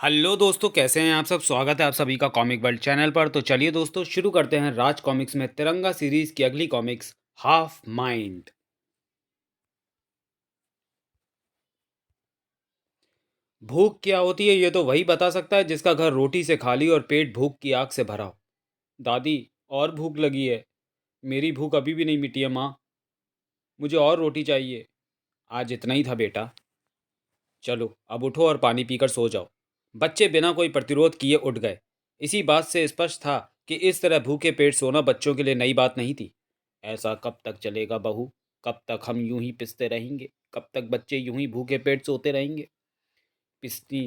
Hello दोस्तों, कैसे हैं आप सब। स्वागत है आप सभी का कॉमिक वर्ल्ड चैनल पर। तो चलिए दोस्तों, शुरू करते हैं राज कॉमिक्स में तिरंगा सीरीज की अगली कॉमिक्स हाफ माइंड। भूख क्या होती है ये तो वही बता सकता है जिसका घर रोटी से खाली और पेट भूख की आग से भरा हो। दादी, और भूख लगी है। मेरी भूख अभी भी नहीं मिटी है माँ। मुझे और रोटी चाहिए। आज इतना ही था बेटा। चलो अब उठो और पानी पीकर सो जाओ। बच्चे बिना कोई प्रतिरोध किए उठ गए। इसी बात से स्पष्ट था कि इस तरह भूखे पेट सोना बच्चों के लिए नई बात नहीं थी। ऐसा कब तक चलेगा बहू? कब तक हम यूं ही पिसते रहेंगे? कब तक बच्चे यूं ही भूखे पेट सोते रहेंगे? पिसनी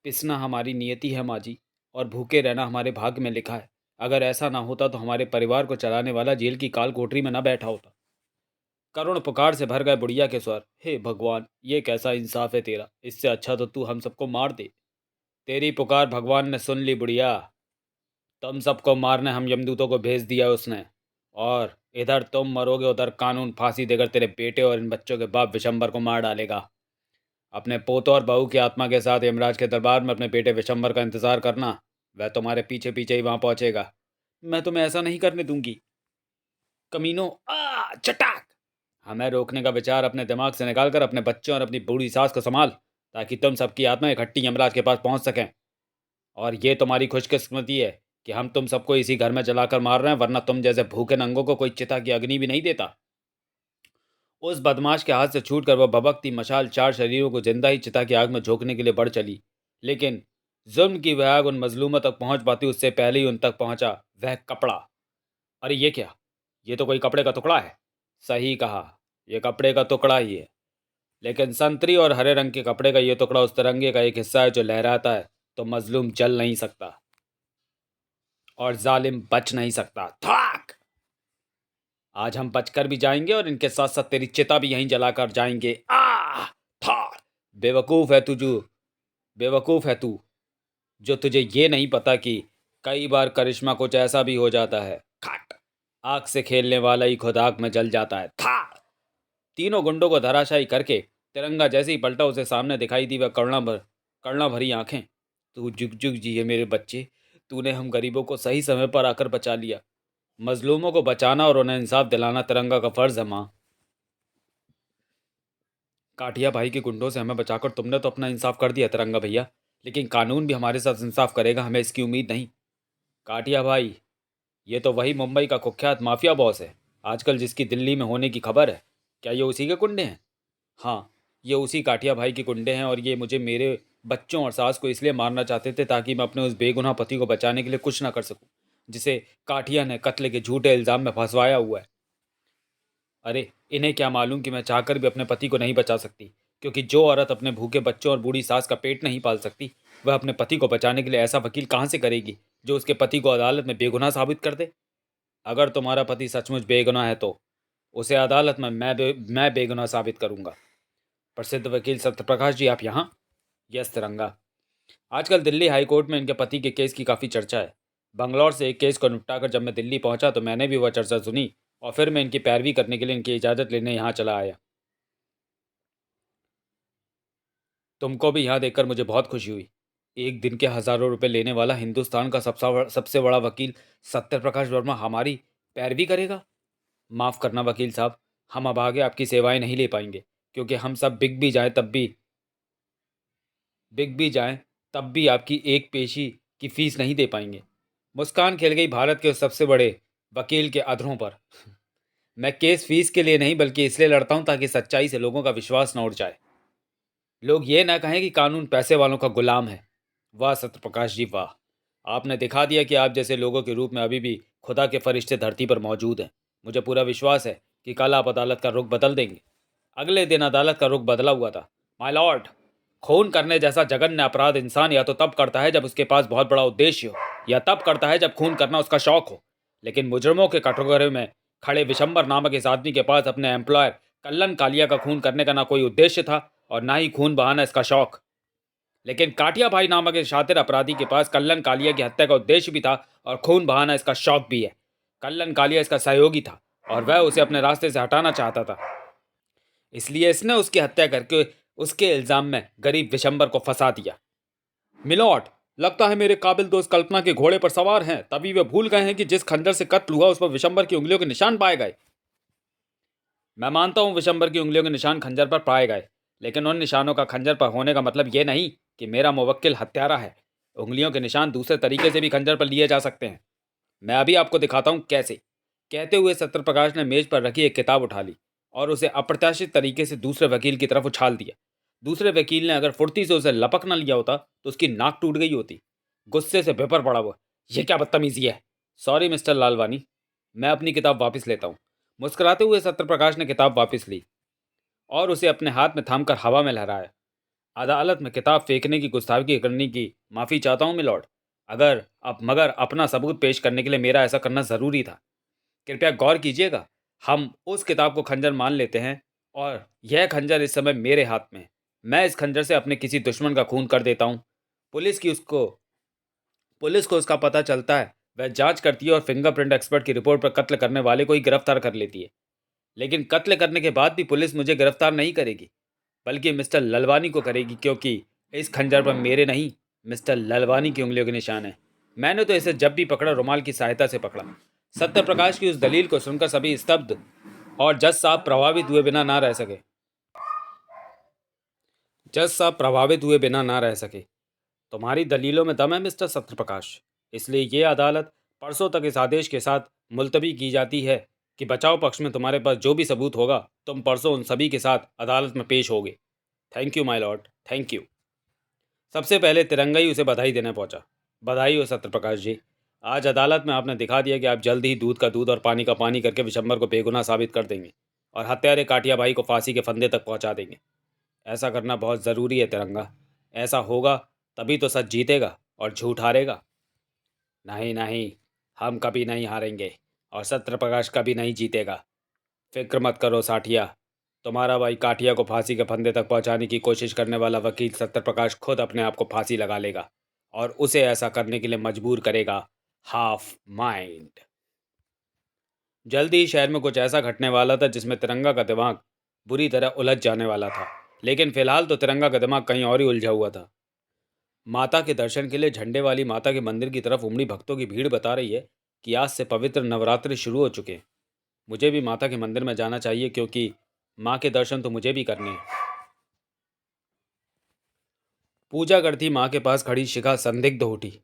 पिसना हमारी नियति है माँ जी, और भूखे रहना हमारे भाग्य में लिखा है। अगर ऐसा ना होता तो हमारे परिवार को चलाने वाला जेल की काल कोठरी में न बैठा होता। करुण पुकार से भर गए बुढ़िया के स्वर। हे भगवान, ये कैसा इंसाफ है तेरा। इससे अच्छा तो तू हम सबको मार दे। तेरी पुकार भगवान ने सुन ली बुढ़िया। तुम सबको मारने हम यमदूतों को भेज दिया उसने। और इधर तुम मरोगे, उधर कानून फांसी देकर तेरे बेटे और इन बच्चों के बाप विशंबर को मार डालेगा। अपने पोतों और बहू की आत्मा के साथ यमराज के दरबार में अपने बेटे विशंबर का इंतजार करना। वह तुम्हारे पीछे पीछे ही वहां पहुंचेगा। मैं तुम्हें ऐसा नहीं करने दूंगी। कमीनों, आ चटाक। हमें रोकने का विचार अपने दिमाग से निकालकर अपने बच्चों और अपनी बूढ़ी सास को संभाल, ताकि तुम सबकी आत्मा इकट्ठी यमराज के पास पहुंच सकें। और ये तुम्हारी खुशकिस्मती है कि हम तुम सबको इसी घर में जलाकर मार रहे हैं, वरना तुम जैसे भूखे नंगों को कोई चिता की अग्नि भी नहीं देता। उस बदमाश के हाथ से छूटकर वह भभकती मशाल चार शरीरों को जिंदा ही चिता की आग में झोंकने के लिए बढ़ चली। लेकिन जुल्म की वह आग उन मजलूमों तक पहुंच पाती उससे पहले ही उन तक पहुंचा वह कपड़ा। अरे ये क्या? ये तो कोई कपड़े का टुकड़ा है। सही कहा, यह कपड़े का टुकड़ा ही है। लेकिन संतरी और हरे रंग के कपड़े का यह टुकड़ा उस तिरंगे का एक हिस्सा है जो लहराता है तो मजलूम जल नहीं सकता और जालिम बच नहीं सकता। थाक! आज हम बचकर भी जाएंगे और इनके साथ साथ तेरी चिता भी यहीं जलाकर जाएंगे। आ था बेवकूफ है बेवकूफ है तू, जो तुझे ये नहीं पता कि कई बार करिश्मा कुछ ऐसा भी हो जाता है। खट! आग से खेलने वाला ही खुद आग में जल जाता है। था तीनों गुंडों को धराशायी करके तिरंगा जैसे ही पलटा उसे सामने दिखाई दी वह करुणा भरी आंखें। तू जुग जुग जिए मेरे बच्चे। तूने हम गरीबों को सही समय पर आकर बचा लिया। मजलूमों को बचाना और उन्हें इंसाफ दिलाना तिरंगा का फर्ज है माँ। काठिया भाई के गुंडों से हमें बचाकर तुमने तो अपना इंसाफ कर दिया तिरंगा भैया, लेकिन कानून भी हमारे साथ इंसाफ करेगा, हमें इसकी उम्मीद नहीं। काठिया भाई, ये तो वही मुंबई का कुख्यात माफिया बॉस है, आजकल जिसकी दिल्ली में होने की खबर है। क्या ये उसी के कुंडे हैं? हाँ, ये उसी काठिया भाई के कुंडे हैं, और ये मुझे मेरे बच्चों और सास को इसलिए मारना चाहते थे ताकि मैं अपने उस बेगुनाह पति को बचाने के लिए कुछ ना कर सकूं, जिसे काठिया ने कत्ल के झूठे इल्जाम में फंसवाया हुआ है। अरे इन्हें क्या मालूम कि मैं चाहकर भी अपने पति को नहीं बचा सकती, क्योंकि जो औरत अपने भूखे बच्चों और बूढ़ी सास का पेट नहीं पाल सकती, वह अपने पति को बचाने के लिए ऐसा वकील कहाँ से करेगी जो उसके पति को अदालत में बेगुनाह साबित कर दे। अगर तुम्हारा पति सचमुच बेगुनाह है तो उसे अदालत में मैं बेगुनाह साबित करूंगा। प्रसिद्ध वकील सत्यप्रकाश जी, आप यहाँ? यस तिरंगा। आजकल दिल्ली हाई कोर्ट में इनके पति के केस की काफ़ी चर्चा है। बंगलौर से एक केस को निपटाकर जब मैं दिल्ली पहुंचा तो मैंने भी वह चर्चा सुनी, और फिर मैं इनकी पैरवी करने के लिए इनकी इजाज़त लेने यहाँ चला आया। तुमको भी यहाँ देखकर मुझे बहुत खुशी हुई। एक दिन के हज़ारों रुपए लेने वाला हिंदुस्तान का सबसे बड़ा वकील सत्यप्रकाश वर्मा हमारी पैरवी करेगा। माफ़ करना वकील साहब, हम अब आगे आपकी सेवाएं नहीं ले पाएंगे, क्योंकि हम सब बिक भी जाएं तब भी आपकी एक पेशी की फीस नहीं दे पाएंगे। मुस्कान खिल गई भारत के उस सबसे बड़े वकील के अधरों पर। मैं केस फीस के लिए नहीं बल्कि इसलिए लड़ता हूं ताकि सच्चाई से लोगों का विश्वास न उड़ जाए। लोग ये ना कहें कि कानून पैसे वालों का गुलाम है। वाह सत्यप्रकाश जी वाह, आपने दिखा दिया कि आप जैसे लोगों के रूप में अभी भी खुदा के फरिश्ते धरती पर मौजूद हैं। मुझे पूरा विश्वास है कि कल आप अदालत का रुख बदल देंगे। अगले दिन अदालत का रुख बदला हुआ था। माय लॉर्ड, खून करने जैसा जघन्य अपराध इंसान या तो तब करता है जब उसके पास बहुत बड़ा उद्देश्य हो, या तब करता है जब खून करना उसका शौक हो। लेकिन मुजरमों के कटघरे में खड़े विशंबर नामक इस आदमी के पास अपने एम्प्लॉयर कल्लन कालिया का खून करने का ना कोई उद्देश्य था और ना ही खून बहाना इसका शौक। लेकिन काटिया भाई नामक इस शातिर अपराधी के पास कल्लन कालिया की हत्या का उद्देश्य भी था और खून बहाना इसका शौक भी है। कल्लन कालिया इसका सहयोगी था और वह उसे अपने रास्ते से हटाना चाहता था, इसलिए इसने उसकी हत्या करके उसके इल्जाम में गरीब विशंबर को फंसा दिया। मिलॉर्ड, लगता है मेरे काबिल दोस्त कल्पना के घोड़े पर सवार हैं, तभी वे भूल गए हैं कि जिस खंजर से कत्ल हुआ उस पर विशंबर की उंगलियों के निशान पाए गए। मैं मानता हूं विशंबर की उंगलियों के निशान खंजर पर पाए गए, लेकिन उन निशानों का खंजर पर होने का मतलब यह नहीं कि मेरा मुवक्किल हत्यारा है। उंगलियों के निशान दूसरे तरीके से भी खंजर पर लिए जा सकते हैं। मैं अभी आपको दिखाता हूं कैसे। कहते हुए सत्यप्रकाश ने मेज पर रखी एक किताब उठा ली और उसे अप्रत्याशित तरीके से दूसरे वकील की तरफ उछाल दिया। दूसरे वकील ने अगर फुर्ती से उसे लपक न लिया होता तो उसकी नाक टूट गई होती। गुस्से से बेपर पड़ा वो। यह क्या बदतमीजी है। सॉरी मिस्टर लालवानी, मैं अपनी किताब वापस लेता हूँ। मुस्कुराते हुए सत्यप्रकाश ने किताब वापस ली और उसे अपने हाथ में थामकर हवा में लहराया। अदालत में किताब फेंकने की गुस्ताखी करने की माफ़ी चाहता हूँ मिलॉर्ड, मगर अपना सबूत पेश करने के लिए मेरा ऐसा करना ज़रूरी था। कृपया गौर कीजिएगा, हम उस किताब को खंजर मान लेते हैं और यह खंजर इस समय मेरे हाथ में है। मैं इस खंजर से अपने किसी दुश्मन का खून कर देता हूँ। पुलिस को उसका पता चलता है, वह जांच करती है और फिंगरप्रिंट एक्सपर्ट की रिपोर्ट पर कत्ल करने वाले को ही गिरफ्तार कर लेती है। लेकिन कत्ल करने के बाद भी पुलिस मुझे गिरफ्तार नहीं करेगी, बल्कि मिस्टर ललवानी को करेगी, क्योंकि इस खंजर पर मेरे नहीं, मिस्टर ललवानी की उंगलियों के निशान हैं। मैंने तो इसे जब भी पकड़ा रुमाल की सहायता से पकड़ा। सत्यप्रकाश की उस दलील को सुनकर सभी स्तब्ध और जज साहब प्रभावित हुए बिना ना रह सके। तुम्हारी दलीलों में दम है मिस्टर सत्यप्रकाश, इसलिए ये अदालत परसों तक इस आदेश के साथ मुलतवी की जाती है कि बचाव पक्ष में तुम्हारे पास जो भी सबूत होगा तुम परसों उन सभी के साथ अदालत में पेश होगे। Thank you my Lord, thank you. सबसे पहले तिरंगा ही उसे बधाई देने पहुंचा। बधाई हो सत्यप्रकाश जी, आज अदालत में आपने दिखा दिया कि आप जल्द ही दूध का दूध और पानी का पानी करके विशंबर को बेगुनाह साबित कर देंगे और हत्यारे काटिया भाई को फांसी के फंदे तक पहुंचा देंगे। ऐसा करना बहुत ज़रूरी है तिरंगा। ऐसा होगा तभी तो सच जीतेगा और झूठ हारेगा। नहीं नहीं, हम कभी नहीं हारेंगे और सत्यप्रकाश कभी नहीं जीतेगा। फिक्र मत करो साठिया, तुम्हारा भाई काठिया को फांसी के फंदे तक पहुंचाने की कोशिश करने वाला वकील सत्यप्रकाश खुद अपने आप को फांसी लगा लेगा और उसे ऐसा करने के लिए मजबूर करेगा। Half mind. जल्दी ही शहर में कुछ ऐसा घटने वाला था जिसमें तिरंगा का दिमाग बुरी तरह उलझ जाने वाला था, लेकिन फिलहाल तो तिरंगा का दिमाग कहीं और ही उलझा हुआ था। माता के दर्शन के लिए झंडे वाली माता के मंदिर की तरफ उमड़ी भक्तों की भीड़ बता रही है कि आज से पवित्र नवरात्रि शुरू हो चुके हैं। मुझे भी माता के मंदिर में जाना चाहिए, क्योंकि माँ के दर्शन तो मुझे भी करने हैं। पूजा करती माँ के पास खड़ी शिखा संदिग्ध उठी।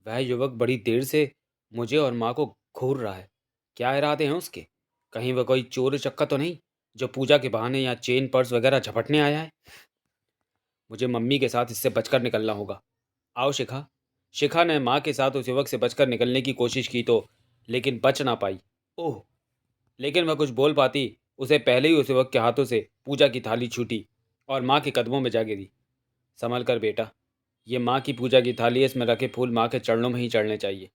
वह युवक बड़ी देर से मुझे और माँ को घूर रहा है। क्या इरादे हैं उसके? कहीं वह कोई चोर चक्का तो नहीं जो पूजा के बहाने या चेन पर्स वगैरह झपटने आया है? मुझे मम्मी के साथ इससे बचकर निकलना होगा। आओ शिखा। शिखा ने माँ के साथ उस युवक से बचकर निकलने की कोशिश की तो, लेकिन बच ना पाई। ओह! लेकिन वह कुछ बोल पाती उसे पहले ही उस युवक के हाथों से पूजा की थाली छूटी और माँ के कदमों में जा गिरी। संभल कर बेटा, ये माँ की पूजा की थाली है, इसमें रखे फूल माँ के चरणों में ही चढ़ने चाहिए।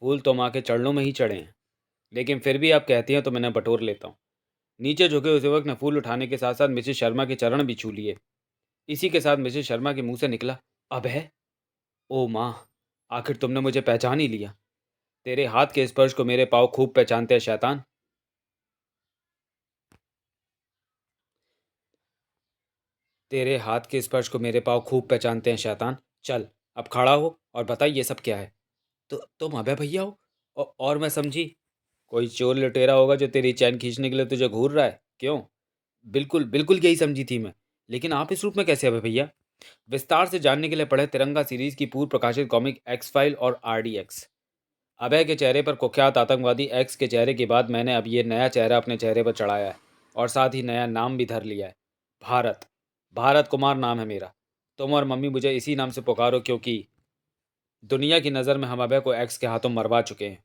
फूल तो माँ के चरणों में ही चढ़े हैं, लेकिन फिर भी आप कहती हैं तो मैंने बटोर लेता हूँ। नीचे झुके उस युवक ने फूल उठाने के साथ साथ मिसेस शर्मा के चरण भी छू लिए। इसी के साथ मिसेस शर्मा के मुंह से निकला, अब है? ओ माँ, आखिर तुमने मुझे पहचान ही लिया। तेरे हाथ के स्पर्श को मेरे पाँव खूब पहचानते हैं शैतान। तेरे हाथ के स्पर्श को मेरे पाँव खूब पहचानते हैं शैतान। चल अब खड़ा हो और बता ये सब क्या है। तो तुम अभय भैया हो? और मैं समझी कोई चोर लुटेरा होगा जो तेरी चैन खींचने के लिए तुझे घूर रहा है, क्यों? बिल्कुल बिल्कुल यही समझी थी मैं, लेकिन आप इस रूप में कैसे अभय भैया? विस्तार से जानने के लिए पढ़े तिरंगा सीरीज की पूर्व प्रकाशित कॉमिक एक्स फाइल और RDX। अभय के चेहरे पर कुख्यात आतंकवादी एक्स के चेहरे के बाद मैंने अब ये नया चेहरा अपने चेहरे पर चढ़ाया है और साथ ही नया नाम भी धर लिया है। भारत। भारत कुमार नाम है मेरा। तुम और मम्मी मुझे इसी नाम से पुकारो, क्योंकि दुनिया की नज़र में हम अभय को एक्स के हाथों मरवा चुके हैं।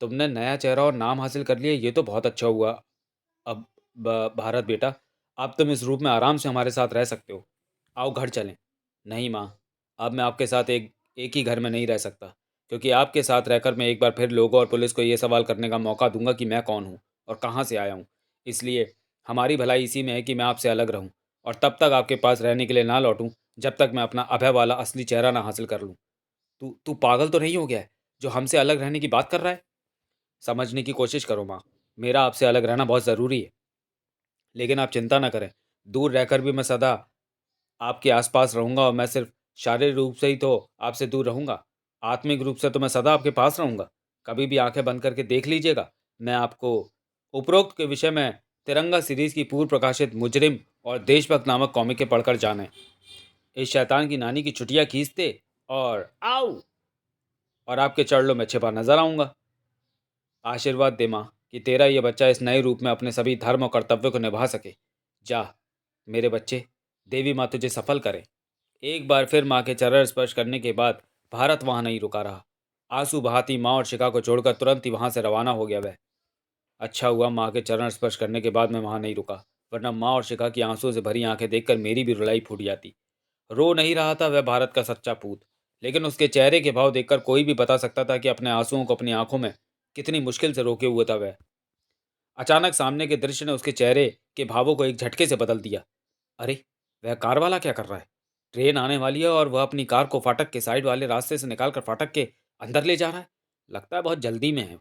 तुमने नया चेहरा और नाम हासिल कर लिया, ये तो बहुत अच्छा हुआ। अब भारत बेटा, अब तुम इस रूप में आराम से हमारे साथ रह सकते हो। आओ घर चलें। नहीं माँ, अब मैं आपके साथ एक एक ही घर में नहीं रह सकता, क्योंकि आपके साथ रहकर मैं एक बार फिर लोगों और पुलिस को ये सवाल करने का मौका दूंगा कि मैं कौन हूँ और कहाँ से आया हूँ। इसलिए हमारी भलाई इसी में है कि मैं आपसे अलग रहूँ और तब तक आपके पास रहने के लिए ना लौटूँ जब तक मैं अपना अभय वाला असली चेहरा ना हासिल कर लूँ। तू तू पागल तो नहीं हो गया है जो हमसे अलग रहने की बात कर रहा है? समझने की कोशिश करो माँ, मेरा आपसे अलग रहना बहुत ज़रूरी है, लेकिन आप चिंता ना करें। दूर रहकर भी मैं सदा आपके आसपास रहूंगा और मैं सिर्फ शारीरिक रूप से ही तो आपसे दूर रहूंगा, आत्मिक रूप से तो मैं सदा आपके पास रहूंगा। कभी भी आंखें बंद करके देख लीजिएगा, मैं आपको उपरोक्त के विषय में तिरंगा सीरीज की पूर्व प्रकाशित मुजरिम और देशभक्त नामक कॉमिकें पढ़कर जाने, इस शैतान की नानी की छुट्टियां खींचते और आओ और आपके चरणों में छिपा नजर आऊंगा। आशीर्वाद दे माँ कि तेरा ये बच्चा इस नए रूप में अपने सभी धर्म और कर्तव्यों को निभा सके। जा मेरे बच्चे, देवी माँ तुझे सफल करे। एक बार फिर माँ के चरण स्पर्श करने के बाद भारत वहां नहीं रुका रहा। आंसू बहाती माँ और शिखा को छोड़कर तुरंत ही वहां से रवाना हो गया वह। अच्छा हुआ माँ के चरण स्पर्श करने के बाद मैं वहां नहीं रुका, वरना माँ और शिखा की आंसुओं से भरी आंखें देखकर मेरी भी रुलाई फूट जाती। रो नहीं रहा था वह भारत का सच्चा पूत, लेकिन उसके चेहरे के भाव देखकर कोई भी बता सकता था कि अपने आंसुओं को अपनी आंखों में कितनी मुश्किल से रोके हुए था वह। अचानक सामने के दृश्य ने उसके चेहरे के भावों को एक झटके से बदल दिया। अरे, वह कार वाला क्या कर रहा है? ट्रेन आने वाली है और वह अपनी कार को फाटक के साइड वाले रास्ते से निकालकर फाटक के अंदर ले जा रहा है। लगता है बहुत जल्दी में है,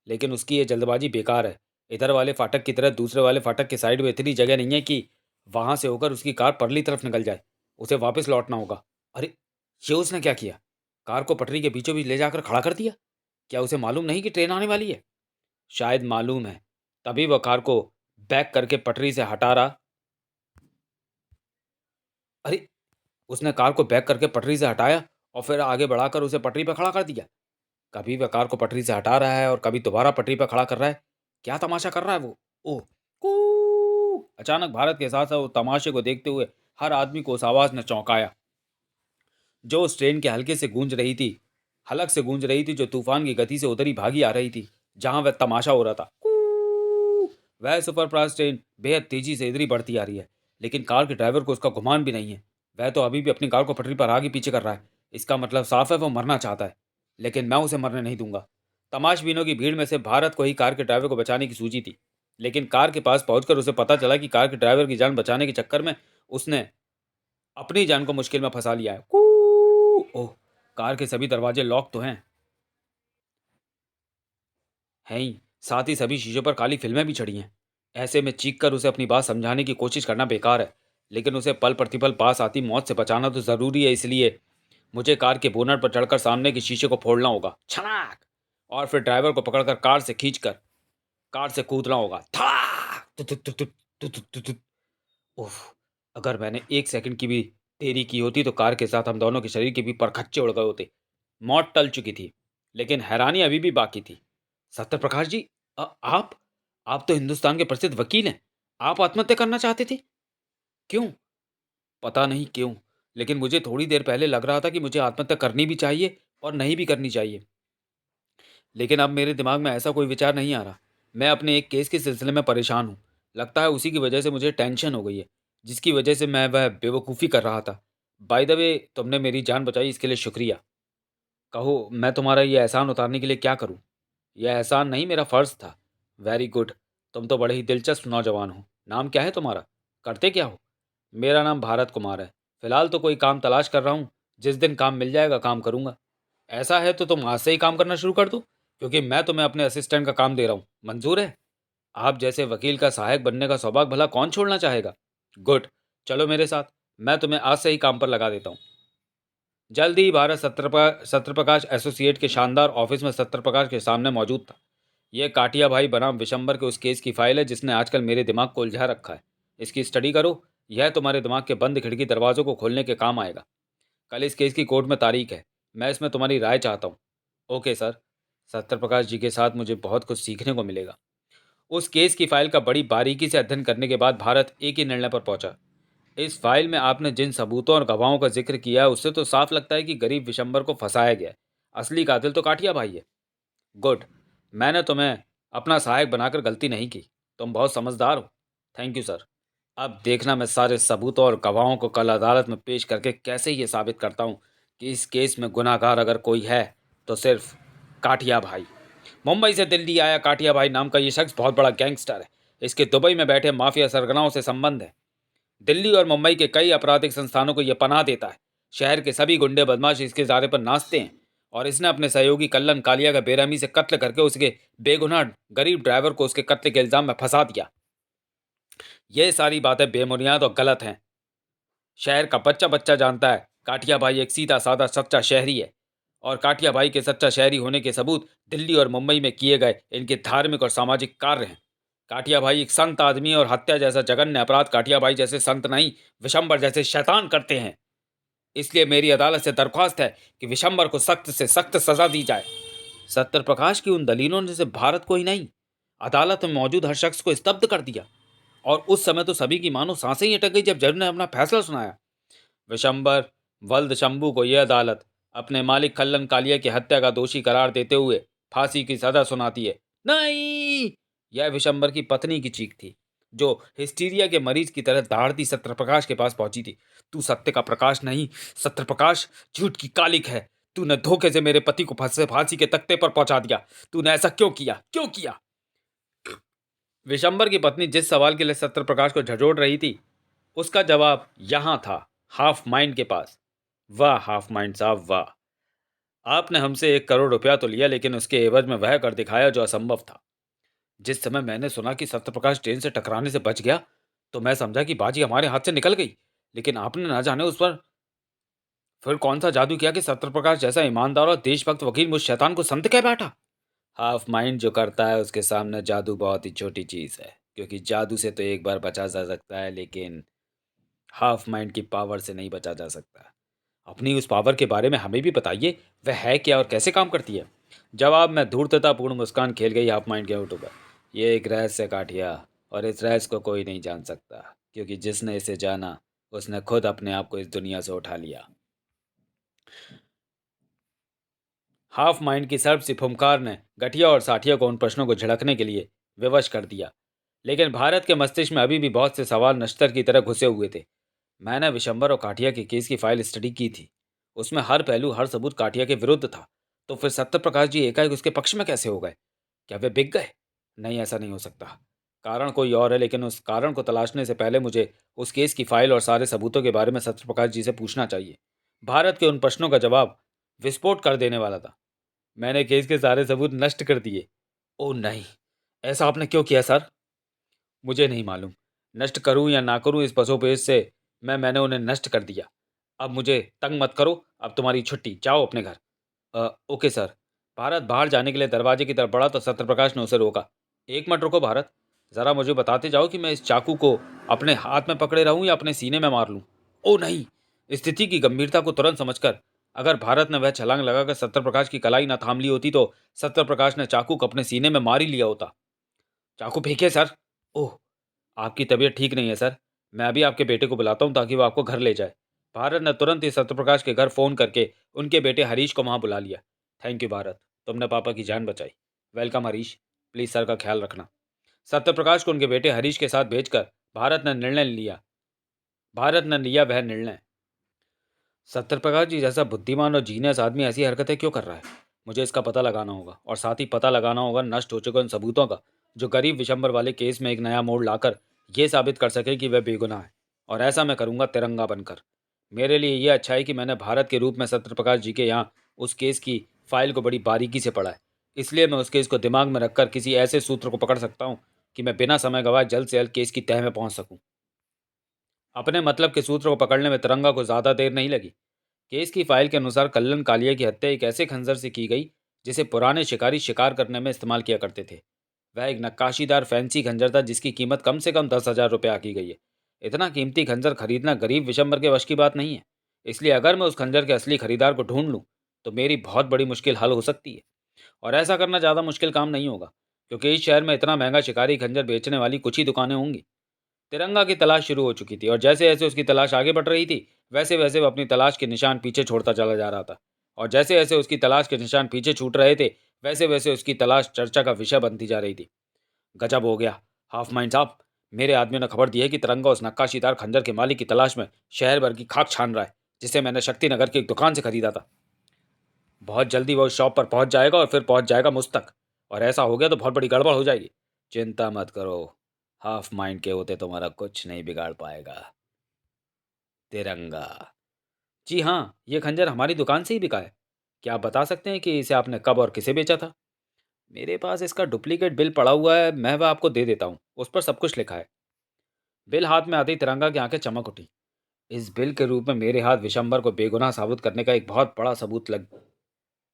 लेकिन उसकी ये जल्दबाजी बेकार है। इधर वाले फाटक की तरह दूसरे वाले फाटक के साइड में इतनी जगह नहीं है कि वहां से होकर उसकी कार परली तरफ निकल जाए। उसे वापस लौटना होगा। अरे, ये उसने क्या किया? कार को पटरी के बीचों बीच ले जाकर खड़ा कर दिया। क्या उसे मालूम नहीं कि ट्रेन आने वाली है? शायद मालूम है, तभी वह कार को बैक करके पटरी से हटा रहा। अरे, उसने कार को बैक करके पटरी से हटाया और फिर आगे बढ़ाकर उसे पटरी पर खड़ा कर दिया। कभी वह कार को पटरी से हटा रहा है और कभी दोबारा पटरी पर खड़ा कर रहा है। क्या तमाशा कर रहा है वो? ओह, कू! अचानक भारत के साथ साथ वो तमाशे को देखते हुए हर आदमी को उस आवाज ने चौंकाया, जो उस ट्रेन के हल्के से गूंज रही थी, हलक से गूंज रही थी, जो तूफान की गति से उधर ही भागी आ रही थी जहां वह तमाशा हो रहा था। कू! वह सुपरफास्ट ट्रेन बेहद तेजी से इधर ही बढ़ती आ रही है, लेकिन कार के ड्राइवर को उसका गुमान भी नहीं है। वह तो अभी भी अपनी कार को पटरी पर आगे पीछे कर रहा है। इसका मतलब साफ है, वो मरना चाहता है, लेकिन मैं उसे मरने नहीं दूंगा। तमाशबीनों की भीड़ में से भारत को ही कार के ड्राइवर को बचाने की सूझी थी, लेकिन कार के पास पहुंचकर उसे पता चला कि कार के ड्राइवर की जान बचाने के चक्कर में उसने अपनी जान को मुश्किल में फंसा लिया है। ओह, कार के सभी दरवाजे लॉक तो हैं ही, साथ ही सभी शीशों पर काली फिल्में भी चढ़ी हैं। ऐसे में चीख कर उसे अपनी बात समझाने की कोशिश करना बेकार है, लेकिन उसे पल प्रतिपल पास आती मौत से बचाना तो जरूरी है। इसलिए मुझे कार के बोनट पर चढ़कर सामने के शीशे को फोड़ना होगा, छनाक, और फिर ड्राइवर को पकड़कर कार से खींचकर कार से कूदना होगा, धड़ाक, तुत तुत तुत तुत तुत तुत तुत। उफ, अगर मैंने एक सेकंड की भी देरी की होती तो कार के साथ हम दोनों के शरीर के भी परखच्चे उड़ गए होते। मौत टल चुकी थी, लेकिन हैरानी अभी भी बाकी थी। सत्यप्रकाश जी, आप आप तो हिंदुस्तान के प्रसिद्ध वकील हैं। आप आत्महत्या करना चाहते थे? क्यों? पता नहीं क्यों, लेकिन मुझे थोड़ी देर पहले लग रहा था कि मुझे आत्महत्या करनी भी चाहिए और नहीं भी करनी चाहिए, लेकिन अब मेरे दिमाग में ऐसा कोई विचार नहीं आ रहा। मैं अपने एक केस के सिलसिले में परेशान हूँ। लगता है उसी की वजह से मुझे टेंशन हो गई है, जिसकी वजह से मैं वह बेवकूफ़ी कर रहा था। बाय द वे, तुमने मेरी जान बचाई, इसके लिए शुक्रिया। कहो, मैं तुम्हारा ये एहसान उतारने के लिए क्या करूँ? यह एहसान नहीं, मेरा फ़र्ज़ था। वेरी गुड, तुम तो बड़े ही दिलचस्प नौजवान हो। नाम क्या है तुम्हारा? करते क्या हो? मेरा नाम भारत कुमार है। फ़िलहाल तो कोई काम तलाश कर रहा हूँ। जिस दिन काम मिल जाएगा काम करूँगा। ऐसा है तो तुम आज से ही काम करना शुरू कर दो, क्योंकि मैं तुम्हें अपने असिस्टेंट का काम दे रहा हूँ। मंजूर है? आप जैसे वकील का सहायक बनने का सौभाग्य भला कौन छोड़ना चाहेगा? गुड, चलो मेरे साथ, मैं तुम्हें आज से ही काम पर लगा देता हूँ। जल्द ही भारत सत्यप्रकाश एसोसिएट के शानदार ऑफिस में सत्यप्रकाश के सामने मौजूद था। यह काटिया भाई बनाम विशंबर के उस केस की फाइल है जिसने आजकल मेरे दिमाग को उलझा रखा है। इसकी स्टडी करो, यह तुम्हारे दिमाग के बंद खिड़की दरवाजों को खोलने के काम आएगा। कल इस केस की कोर्ट में तारीख है। मैं इसमें तुम्हारी राय चाहता हूँ। Okay sir. सत्यप्रकाश जी के साथ मुझे बहुत कुछ सीखने को मिलेगा। उस केस की फाइल का बड़ी बारीकी से अध्ययन करने के बाद भारत एक ही निर्णय पर पहुंचा। इस फाइल में आपने जिन सबूतों और गवाहों का जिक्र किया है उससे तो साफ लगता है कि गरीब विशंबर को फंसाया गया है। असली कातिल तो काठिया भाई है। गुड, मैंने तुम्हें अपना सहायक बनाकर गलती नहीं की। तुम बहुत समझदार हो। Thank you sir. अब देखना मैं सारे सबूतों और गवाहों को कल अदालत में पेश करके कैसे ये साबित करता हूँ कि इस केस में गुनाहगार अगर कोई है तो सिर्फ काठिया भाई। मुंबई से दिल्ली आया काठिया भाई नाम का ये शख्स बहुत बड़ा गैंगस्टर है। इसके दुबई में बैठे माफिया सरगनाओं से संबंध है। दिल्ली और मुंबई के कई आपराधिक संस्थानों को यह पनाह देता है। शहर के सभी गुंडे बदमाश इसके इशारे पर नाचते हैं, और इसने अपने सहयोगी कल्लन कालिया का बेरहमी से कत्ल करके उसके बेगुनाह गरीब ड्राइवर को उसके कत्ल के इल्जाम में फंसा दिया। ये सारी बातें बेबुनियाद और गलत हैं। शहर का बच्चा बच्चा जानता है काठिया भाई एक सीधा साधा सच्चा शहरी है। और काठिया भाई के सच्चा शहरी होने के सबूत दिल्ली और मुंबई में किए गए इनके धार्मिक और सामाजिक कार्य हैं। काठिया भाई एक संत आदमी है और हत्या जैसा जघन्य अपराध काठिया भाई जैसे संत नहीं, विशंबर जैसे शैतान करते हैं। इसलिए मेरी अदालत से दरख्वास्त है कि विशंबर को सख्त से सख्त सजा दी जाए। सत्यप्रकाश की उन दलीलों ने सिर्फ भारत को ही नहीं, अदालत में मौजूद हर शख्स को स्तब्ध कर दिया। और उस समय तो सभी की मानो सांसें ही अटक गई जब जज ने अपना फैसला सुनाया। विशंबर वल्द शंभू को यह अदालत अपने मालिक खल्लन कालिया की हत्या का दोषी करार देते हुए फांसी की सजा सुनाती है। नहीं! यह विशंबर की पत्नी की चीख थी, जो हिस्टीरिया के मरीज की तरह दहाड़ती सत्यप्रकाश के पास पहुंची थी। तू सत्य का प्रकाश नहीं, सत्यप्रकाश झूठ की कालिक है। तूने धोखे से मेरे पति को फांसी के तख्ते पर पहुंचा दिया। तूने ऐसा क्यों किया, क्यों किया? विशंबर की पत्नी जिस सवाल के लिए सत्यप्रकाश को झंझोड़ रही थी, उसका जवाब यहां था, हाफ माइंड के पास। वाह हाफ माइंड साहब, वाह! आपने हमसे 1 करोड़ रुपया तो लिया, लेकिन उसके एवज में वह कर दिखाया जो असंभव था। जिस समय मैंने सुना कि सत्यप्रकाश ट्रेन से टकराने से बच गया, तो मैं समझा कि बाजी हमारे हाथ से निकल गई। लेकिन आपने ना जाने उस पर फिर कौन सा जादू किया कि सत्यप्रकाश जैसा ईमानदार और देशभक्त वकील मुझ शैतान को संत कह बैठा। हाफ माइंड जो करता है उसके सामने जादू बहुत ही छोटी चीज है, क्योंकि जादू से तो एक बार बचा जा सकता है, लेकिन हाफ माइंड की पावर से नहीं बचा जा सकता। अपनी उस पावर के बारे में हमें भी बताइए, वह है क्या और कैसे काम करती है? जवाब में धूर्ततापूर्ण मुस्कान खेल गई हाफ माइंड के होठों पर। यह एक रहस्य काठिया, और इस रहस्य को कोई नहीं जान सकता, क्योंकि जिसने इसे जाना उसने खुद अपने आप को इस दुनिया से उठा लिया। हाफ माइंड की सर्प सी फुमकार ने गठिया और साठिया को उन प्रश्नों को झिड़कने के लिए विवश कर दिया। लेकिन भारत के मस्तिष्क में अभी भी बहुत से सवाल नश्तर की तरह घुसे हुए थे। मैंने विशंबर और काठिया के केस की फाइल स्टडी की थी। उसमें हर पहलू, हर सबूत काठिया के विरुद्ध था। तो फिर सत्यप्रकाश जी एकाएक उसके पक्ष में कैसे हो गए? क्या वे बिक गए? नहीं, ऐसा नहीं हो सकता। कारण कोई और है, लेकिन उस कारण को तलाशने से पहले मुझे उस केस की फाइल और सारे सबूतों के बारे में सत्यप्रकाश जी से पूछना चाहिए। भारत के उन प्रश्नों का जवाब विस्फोट कर देने वाला था। मैंने केस के सारे सबूत नष्ट कर दिए। ओह नहीं, ऐसा आपने क्यों किया सर? मुझे नहीं मालूम। नष्ट करूं या ना करूं, इस पसोपेश से मैंने उन्हें नष्ट कर दिया। अब मुझे तंग मत करो, अब तुम्हारी छुट्टी, जाओ अपने घर। Okay sir. भारत बाहर जाने के लिए दरवाजे की तरफ बढ़ा तो सत्यप्रकाश ने उसे रोका। एक मिनट रुको भारत, ज़रा मुझे बताते जाओ कि मैं इस चाकू को अपने हाथ में पकड़े रहूं या अपने सीने में मार लूं। ओ नहीं! स्थिति की गंभीरता को तुरंत समझकर अगर भारत ने वह छलांग लगाकर सत्यप्रकाश की कलाई न थाम ली होती तो सत्यप्रकाश ने चाकू को अपने सीने में मार ही लिया होता। चाकू फेंकिए सर। ओह, आपकी तबीयत ठीक नहीं है सर। मैं अभी आपके बेटे को बुलाता हूँ ताकि वो आपको घर ले जाए। भारत ने तुरंत ही सत्यप्रकाश के घर फ़ोन करके उनके बेटे हरीश को वहाँ बुला लिया। थैंक यू भारत, तुमने पापा की जान बचाई। वेलकम हरीश, प्लीज़ सर का ख्याल रखना। सत्यप्रकाश को उनके बेटे हरीश के साथ भेजकर भारत ने लिया वह निर्णय। सत्यप्रकाश जी जैसा बुद्धिमान और जीनियस आदमी ऐसी हरकतें क्यों कर रहा है? मुझे इसका पता लगाना होगा, और साथ ही पता लगाना होगा नष्ट हो चुके उन सबूतों का, जो गरीब विशंबर वाले केस में एक नया मोड़ लाकर यह साबित कर सके कि वह बेगुनाह है। और ऐसा मैं करूंगा तिरंगा बनकर। मेरे लिए यह अच्छा है कि मैंने भारत के रूप में सत्यप्रकाश जी के यहाँ उस केस की फाइल को बड़ी बारीकी से पढ़ा है। इसलिए मैं उस केस को दिमाग में रखकर किसी ऐसे सूत्र को पकड़ सकता हूँ कि मैं बिना समय गवाए जल्द से जल्द केस की तह में पहुँच सकूँ। अपने मतलब के सूत्र को पकड़ने में तिरंगा को ज़्यादा देर नहीं लगी। केस की फाइल के अनुसार कल्लन कालिया की हत्या एक ऐसे खंजर से की गई जिसे पुराने शिकारी शिकार करने में इस्तेमाल किया करते थे। वह एक नक्काशीदार फैंसी खंजर था जिसकी कीमत कम से कम 10,000 रुपये आकी गई है। इतना कीमती खंजर खरीदना गरीब विशंबर के वश की बात नहीं है। इसलिए अगर मैं उस खंजर के असली खरीदार को ढूंढ लूँ तो मेरी बहुत बड़ी मुश्किल हल हो सकती है। और ऐसा करना ज़्यादा मुश्किल काम नहीं होगा, क्योंकि इस शहर में इतना महंगा शिकारी खंजर बेचने वाली कुछ ही दुकानें होंगी। तिरंगा की तलाश शुरू हो चुकी थी, और जैसे जैसे उसकी तलाश आगे बढ़ रही थी वैसे वैसे वह अपनी तलाश के निशान पीछे छोड़ता चला जा रहा था। और जैसे जैसे उसकी तलाश के निशान पीछे छूट रहे थे वैसे वैसे उसकी तलाश चर्चा का विषय बनती जा रही थी। गजब हो गया हाफ माइंड साहब, मेरे आदमियों ने खबर दी है कि तिरंगा उस नक्काशीदार खंजर के मालिक की तलाश में शहर भर की खाक छान रहा है, जिसे मैंने शक्तिनगर की एक दुकान से खरीदा था। बहुत जल्दी वो उस शॉप पर पहुंच जाएगा और फिर पहुंच जाएगा मुझ तक, और ऐसा हो गया तो बहुत बड़ी गड़बड़ हो जाएगी। चिंता मत करो, हाफ माइंड के होते तुम्हारा कुछ नहीं बिगाड़ पाएगा। तिरंगा। जी हाँ, ये खंजर हमारी दुकान से ही बिका है। क्या आप बता सकते हैं कि इसे आपने कब और किसे बेचा था? मेरे पास इसका डुप्लीकेट बिल पड़ा हुआ है, मैं वह आपको दे देता हूँ, उस पर सब कुछ लिखा है। बिल हाथ में आते ही तिरंगा की आंखें चमक उठी। इस बिल के रूप में मेरे हाथ विशंबर को बेगुनाह साबित करने का एक बहुत बड़ा सबूत लग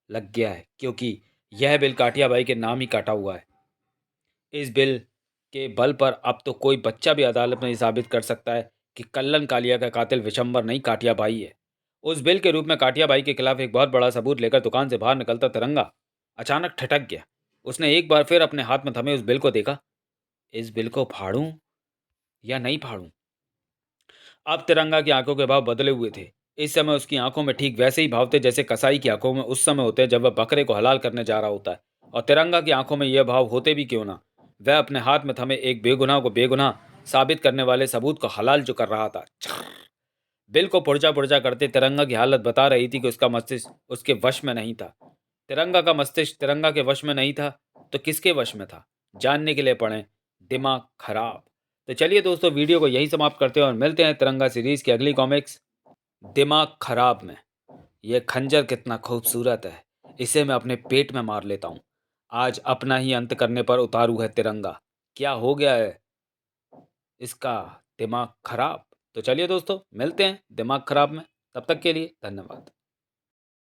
लग गया है, क्योंकि यह बिल काठिया बाई के नाम ही काटा हुआ है। इस बिल के बल पर अब तो कोई बच्चा भी अदालत में ये साबित कर सकता है कि कल्लन कालिया का कातिल विशंबर नहीं, काठिया बाई है। उस बिल के रूप में काठिया बाई के खिलाफ एक बहुत बड़ा सबूत लेकर दुकान से बाहर निकलता तिरंगा अचानक ठिठक गया। उसने एक बार फिर अपने हाथ में थमे उस बिल को देखा। इस बिल को फाड़ूं या नहीं फाड़ूं? अब तिरंगा की आंखों के भाव बदले हुए थे। इस समय उसकी आंखों में ठीक वैसे ही भाव थे जैसे कसाई की आंखों में उस समय होते हैं जब वह बकरे को हलाल करने जा रहा होता है। और तिरंगा की आंखों में यह भाव होते भी क्यों ना, वह अपने हाथ में थमे एक बेगुनाह को बेगुनाह साबित करने वाले सबूत को हलाल जो कर रहा था। बिल को पुर्जा पुर्जा करते तिरंगा की हालत बता रही थी कि उसका मस्तिष्क उसके वश में नहीं था। तिरंगा का मस्तिष्क तिरंगा के वश में नहीं था तो किसके वश में था? जानने के लिए पढ़ें दिमाग खराब। तो चलिए दोस्तों, वीडियो को यही समाप्त करते हैं और मिलते हैं तिरंगा सीरीज की अगली कॉमिक्स दिमाग खराब में। यह खंजर कितना खूबसूरत है, इसे मैं अपने पेट में मार लेता हूँ। आज अपना ही अंत करने पर उतारू है तिरंगा। क्या हो गया है इसका? दिमाग खराब। तो चलिए दोस्तों, मिलते हैं दिमाग खराब में। तब तक के लिए धन्यवाद।